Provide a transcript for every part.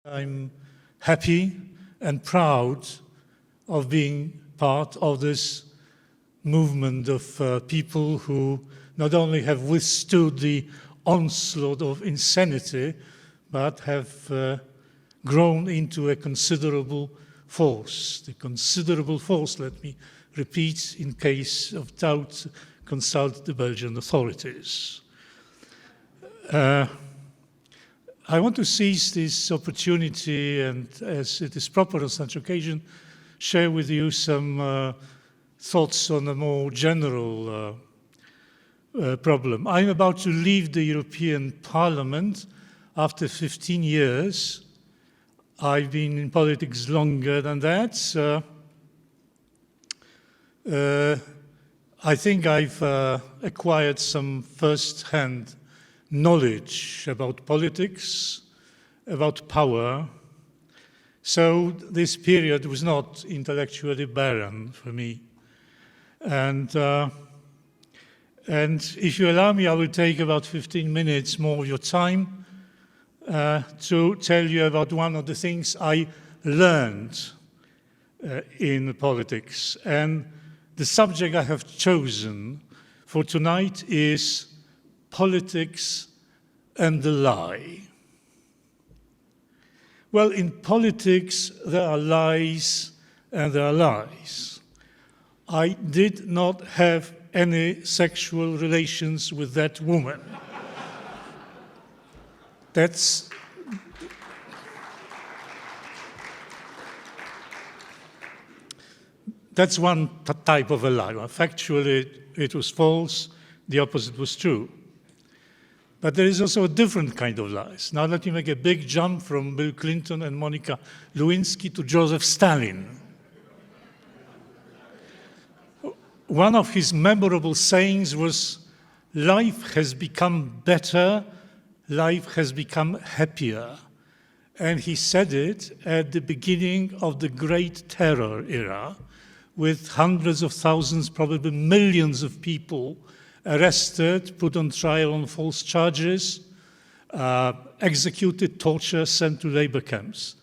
I'm happy and proud of being part of this movement of people who not only have withstood the onslaught of insanity, but have grown into a considerable force. The considerable force, let me repeat, in case of doubt, consult the Belgian authorities. I want to seize this opportunity and, as it is proper on such occasion, share with you some thoughts on a more general problem. I'm about to leave the European Parliament after 15 years. I've been in politics longer than that. I think I've acquired some first-hand knowledge about politics, about power. So this period was not intellectually barren for me. And if you allow me, I will take about 15 minutes more of your time to tell you about one of the things I learned in politics. And the subject I have chosen for tonight is politics and the lie. Well, in politics, there are lies and there are lies. I did not have any sexual relations with that woman. That's one type of a lie. Well, factually, it was false. The opposite was true. But there is also a different kind of lies. Now let me make a big jump from Bill Clinton and Monica Lewinsky to Joseph Stalin. One of his memorable sayings was, "Life has become better, life has become happier." And he said it at the beginning of the Great Terror era, with hundreds of thousands, probably millions of people arrested, put on trial on false charges, executed, tortured, sent to labor camps.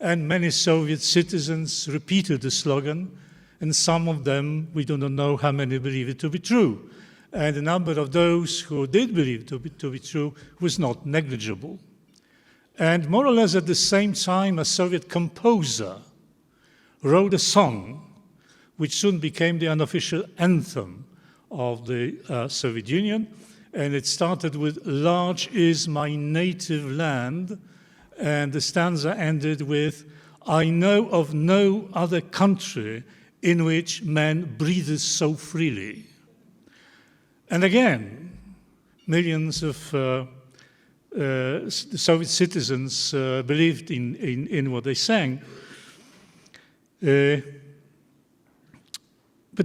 And many Soviet citizens repeated the slogan, and some of them, we do not know how many believe it to be true. And the number of those who did believe it to be true was not negligible. And more or less at the same time, a Soviet composer wrote a song which soon became the unofficial anthem of the Soviet Union, and it started with "Large is my native land," and the stanza ended with "I know of no other country in which man breathes so freely." And again, millions of Soviet citizens believed in what they sang. But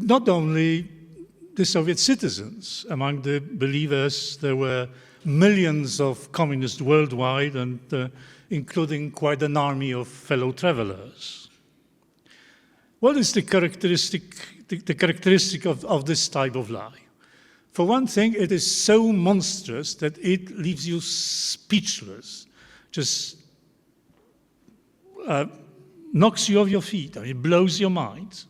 not only the Soviet citizens. Among the believers, there were millions of communists worldwide, and including quite an army of fellow travelers. What is the characteristic of this type of lie? For one thing, it is so monstrous that it leaves you speechless, just knocks you off your feet, it blows your mind.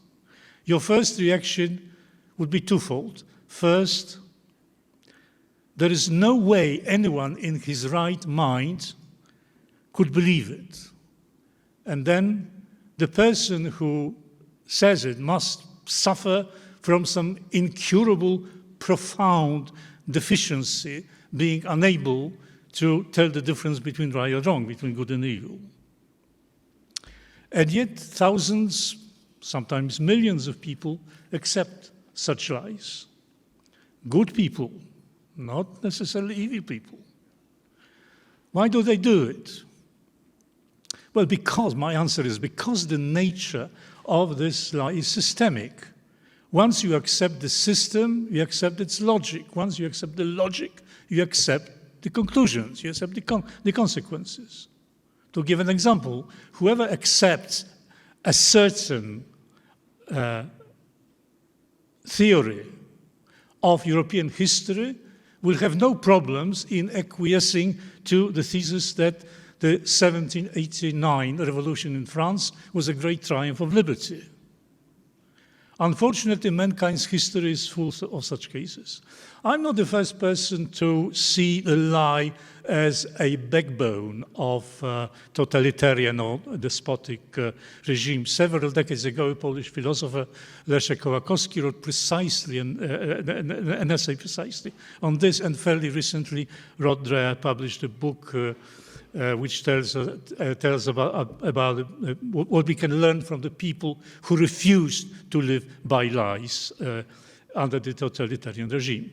Your first reaction would be twofold. First, there is no way anyone in his right mind could believe it. And then the person who says it must suffer from some incurable, profound deficiency, being unable to tell the difference between right or wrong, between good and evil. And yet thousands, sometimes millions of people accept such lies. Good people, not necessarily evil people. Why do they do it? Well, my answer is because the nature of this lie is systemic. Once you accept the system, you accept its logic. Once you accept the logic, you accept the conclusions, you accept the consequences. To give an example, whoever accepts a certain theory of European history will have no problems in acquiescing to the thesis that the 1789 revolution in France was a great triumph of liberty. Unfortunately, mankind's history is full of such cases. I'm not the first person to see the lie as a backbone of totalitarian or despotic regime. Several decades ago, a Polish philosopher, Leszek Kołakowski, wrote precisely an essay precisely on this, and fairly recently Rodre published a book which tells about what we can learn from the people who refused to live by lies under the totalitarian regime.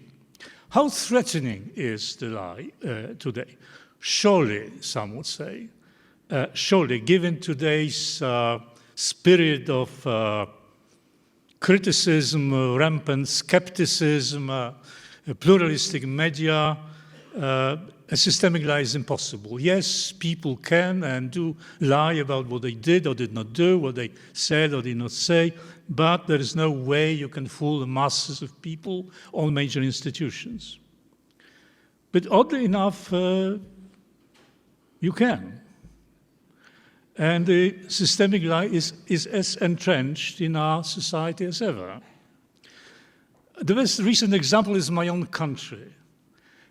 How threatening is the lie today? Surely, some would say, surely, given today's spirit of criticism, rampant skepticism, pluralistic media, a systemic lie is impossible. Yes, people can and do lie about what they did or did not do, what they said or did not say, but there is no way you can fool the masses of people or major institutions. But oddly enough, you can. And the systemic lie is as entrenched in our society as ever. The most recent example is my own country.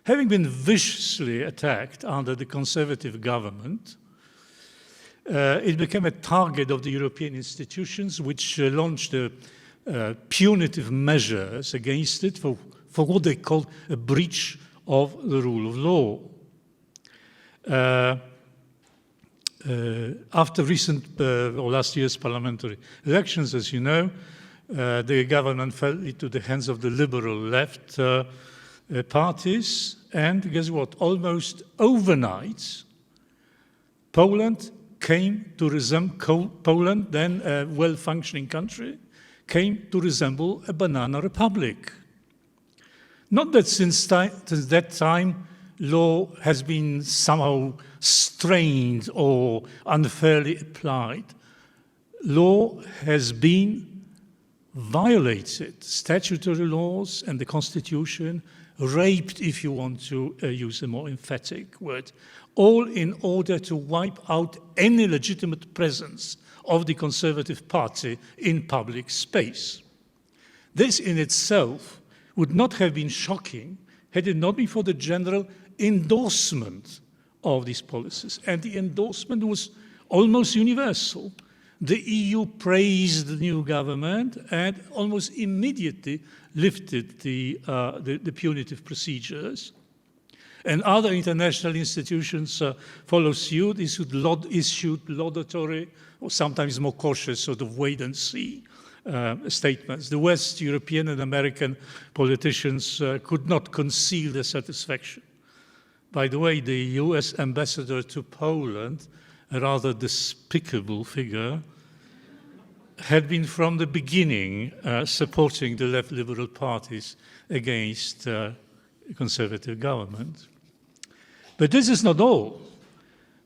Having been viciously attacked under the Conservative government, it became a target of the European institutions, which launched punitive measures against it for what they called a breach of the rule of law. After recent or last year's parliamentary elections, as you know, the government fell into the hands of the liberal left parties, and guess what? Almost overnight, Poland came to resemble, Poland, then a well-functioning country, came to resemble a banana republic. Not that since that time, law has been somehow strained or unfairly applied. Law has been violated, statutory laws and the Constitution, raped, if you want to use a more emphatic word, all in order to wipe out any legitimate presence of the Conservative Party in public space. This in itself would not have been shocking had it not been for the general endorsement of these policies. And the endorsement was almost universal. The EU praised the new government and almost immediately lifted the punitive procedures. And other international institutions followed suit, issued laudatory or sometimes more cautious sort of wait-and-see statements. The West European and American politicians could not conceal their satisfaction. By the way, the US ambassador to Poland, a rather despicable figure, had been from the beginning supporting the left liberal parties against conservative government. But this is not all.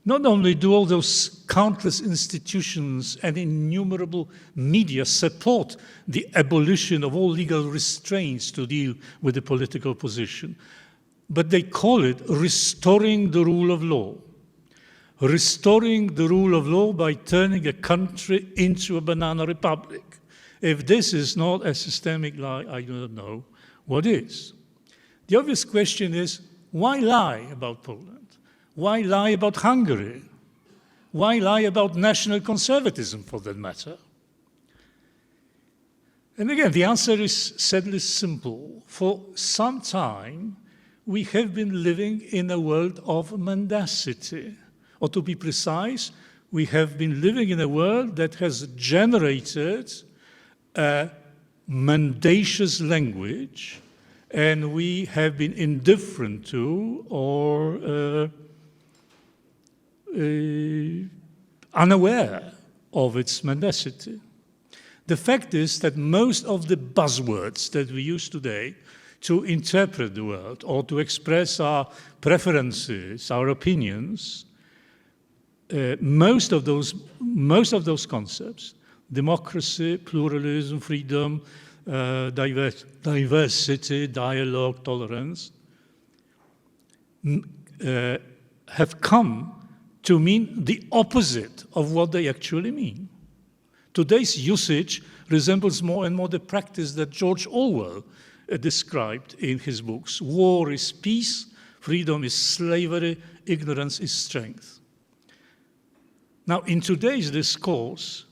Not only do all those countless institutions and innumerable media support the abolition of all legal restraints to deal with the political opposition, but they call it restoring the rule of law. Restoring the rule of law by turning a country into a banana republic. If this is not a systemic lie, I do not know what is. The obvious question is, why lie about Poland? Why lie about Hungary? Why lie about national conservatism, for that matter? And again, the answer is sadly simple. For some time, we have been living in a world of mendacity. Or to be precise, we have been living in a world that has generated a mendacious language, and we have been indifferent to or unaware of its mendacity. The fact is that most of the buzzwords that we use today to interpret the world or to express our preferences, our opinions, most of those concepts, democracy, pluralism, freedom, diversity, dialogue, tolerance, have come to mean the opposite of what they actually mean. Today's usage resembles more and more the practice that George Orwell described in his books. War is peace, freedom is slavery, ignorance is strength. Now, in today's discourse,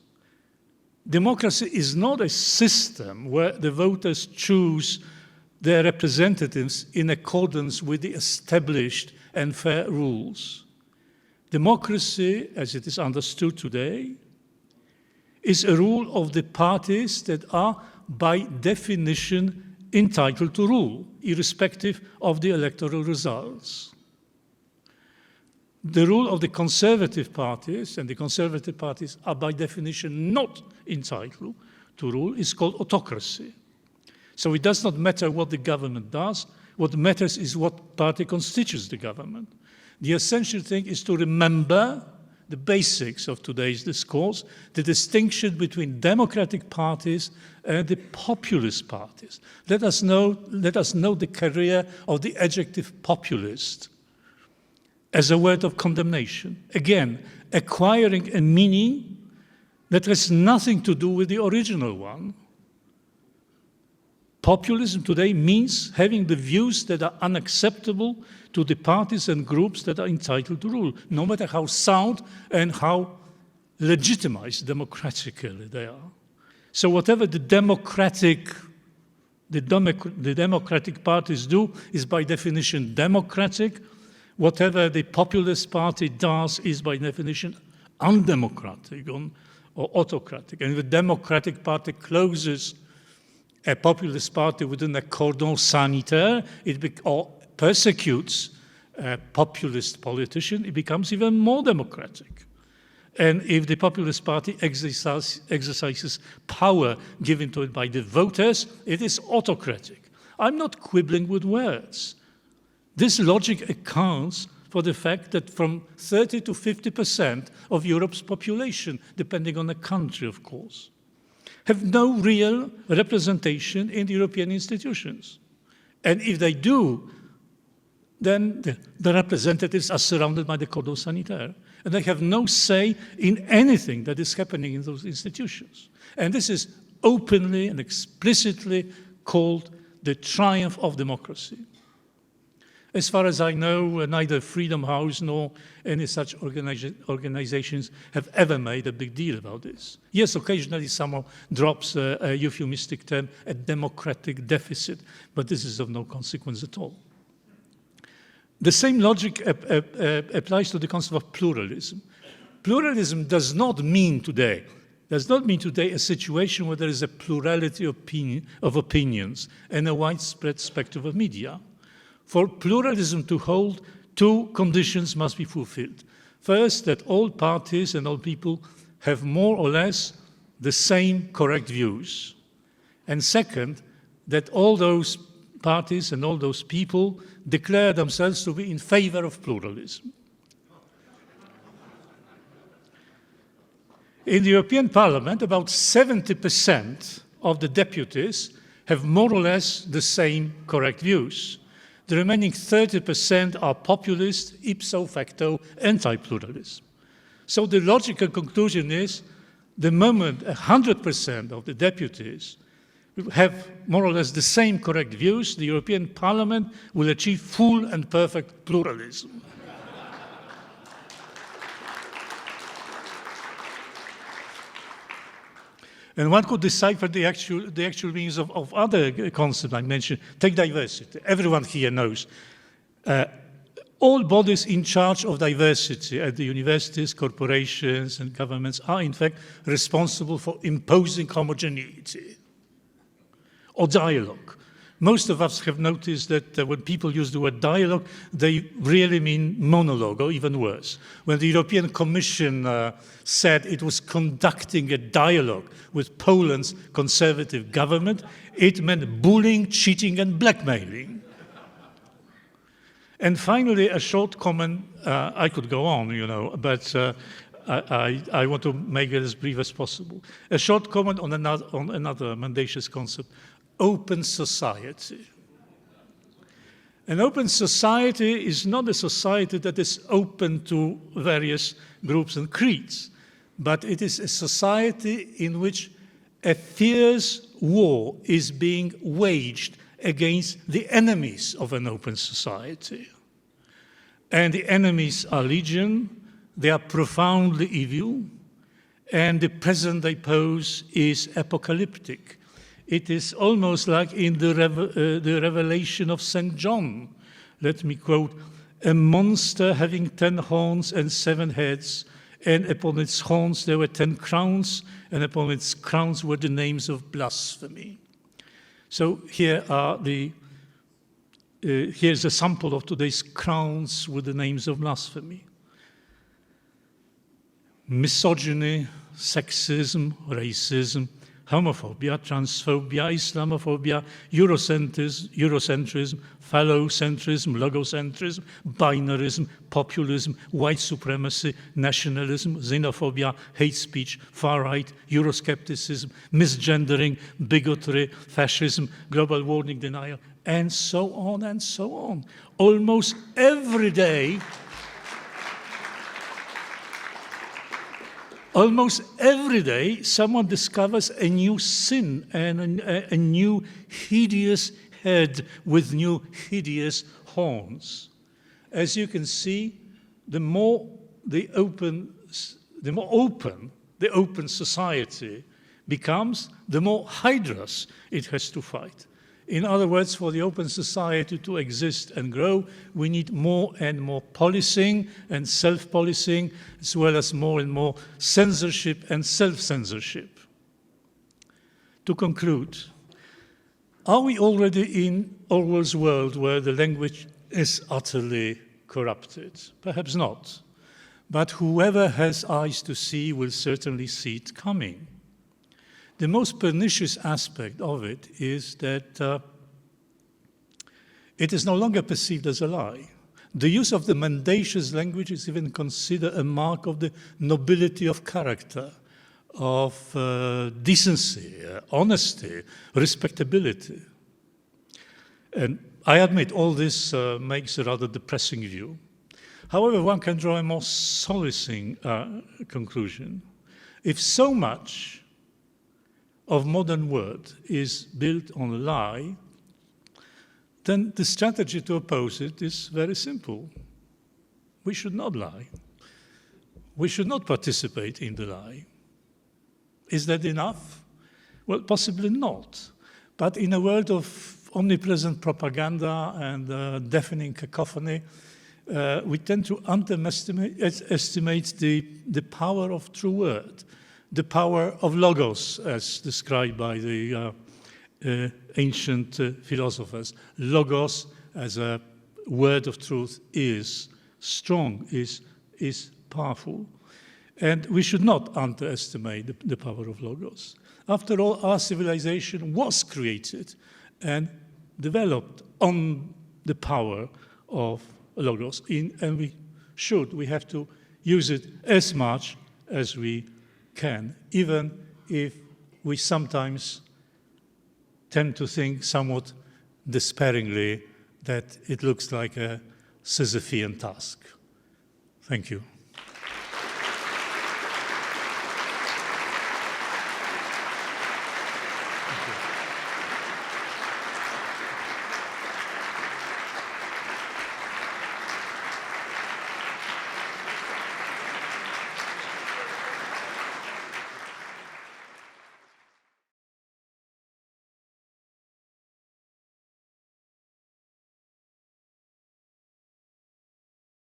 democracy is not a system where the voters choose their representatives in accordance with the established and fair rules. Democracy, as it is understood today, is a rule of the parties that are, by definition, entitled to rule, irrespective of the electoral results. The rule of the conservative parties, and the conservative parties are by definition not entitled to rule, is called autocracy. So it does not matter what the government does. What matters is what party constitutes the government. The essential thing is to remember the basics of today's discourse, the distinction between democratic parties and the populist parties. Let us know the career of the adjective populist as a word of condemnation. Again, acquiring a meaning that has nothing to do with the original one. Populism today means having the views that are unacceptable to the parties and groups that are entitled to rule, no matter how sound and how legitimized democratically they are. So whatever the democratic parties do is by definition democratic. Whatever the populist party does is by definition undemocratic or autocratic. And if the Democratic Party closes a populist party within a cordon sanitaire, or persecutes a populist politician, it becomes even more democratic. And if the populist party exercises power given to it by the voters, it is autocratic. I'm not quibbling with words. This logic accounts for the fact that from 30 to 50% of Europe's population, depending on the country, of course, have no real representation in the European institutions. And if they do, then the representatives are surrounded by the cordon sanitaire. And they have no say in anything that is happening in those institutions. And this is openly and explicitly called the triumph of democracy. As far as I know, neither Freedom House nor any such organizations have ever made a big deal about this. Yes, occasionally someone drops a euphemistic term, a democratic deficit, but this is of no consequence at all. The same logic applies to the concept of pluralism. Pluralism does not mean today a situation where there is a plurality of opinions and a widespread spectrum of media. For pluralism to hold, two conditions must be fulfilled. First, that all parties and all people have more or less the same correct views. And second, that all those parties and all those people declare themselves to be in favor of pluralism. In the European Parliament, about 70% of the deputies have more or less the same correct views. The remaining 30% are populist, ipso facto, anti-pluralism. So the logical conclusion is, the moment 100% of the deputies have more or less the same correct views, the European Parliament will achieve full and perfect pluralism. And one could decipher the actual meanings of other concepts I mentioned. Take diversity. Everyone here knows. All bodies in charge of diversity at the universities, corporations, and governments are, in fact, responsible for imposing homogeneity or dialogue. Most of us have noticed that when people use the word dialogue, they really mean monologue, or even worse. When the European Commission said it was conducting a dialogue with Poland's conservative government, it meant bullying, cheating, and blackmailing. And finally, a short comment. I could go on, but I want to make it as brief as possible. A short comment on another mendacious concept. Open society. An open society is not a society that is open to various groups and creeds, but it is a society in which a fierce war is being waged against the enemies of an open society. And the enemies are legion, they are profoundly evil, and the present they pose is apocalyptic. It is almost like in the revelation of St. John. Let me quote, "A monster having 10 horns and 7 heads, and upon its horns there were 10 crowns, and upon its crowns were the names of blasphemy." So here are here's a sample of today's crowns with the names of blasphemy. Misogyny, sexism, racism, homophobia, transphobia, Islamophobia, Eurocentrism, phallocentrism, logocentrism, binarism, populism, white supremacy, nationalism, xenophobia, hate speech, far-right, Euroscepticism, misgendering, bigotry, fascism, global warming denial, and so on and so on. Almost every day, someone discovers a new sin and a new hideous head with new hideous horns. As you can see, the more open the open society becomes, the more hydras it has to fight. In other words, for the open society to exist and grow, we need more and more policing and self-policing, as well as more and more censorship and self-censorship. To conclude, are we already in Orwell's world where the language is utterly corrupted? Perhaps not. But whoever has eyes to see will certainly see it coming. The most pernicious aspect of it is that it is no longer perceived as a lie. The use of the mendacious language is even considered a mark of the nobility of character, of decency, honesty, respectability. And I admit all this makes a rather depressing view. However, one can draw a more solacing conclusion. If so much of modern word is built on a lie, then the strategy to oppose it is very simple. We should not lie. We should not participate in the lie. Is that enough? Well, possibly not. But in a world of omnipresent propaganda and deafening cacophony, we tend to underestimate the power of true word, the power of logos, as described by the ancient philosophers. Logos, as a word of truth, is strong, is powerful. And we should not underestimate the power of logos. After all, our civilization was created and developed on the power of logos. And we have to use it as much as we can, even if we sometimes tend to think somewhat despairingly that it looks like a Sisyphean task. Thank you.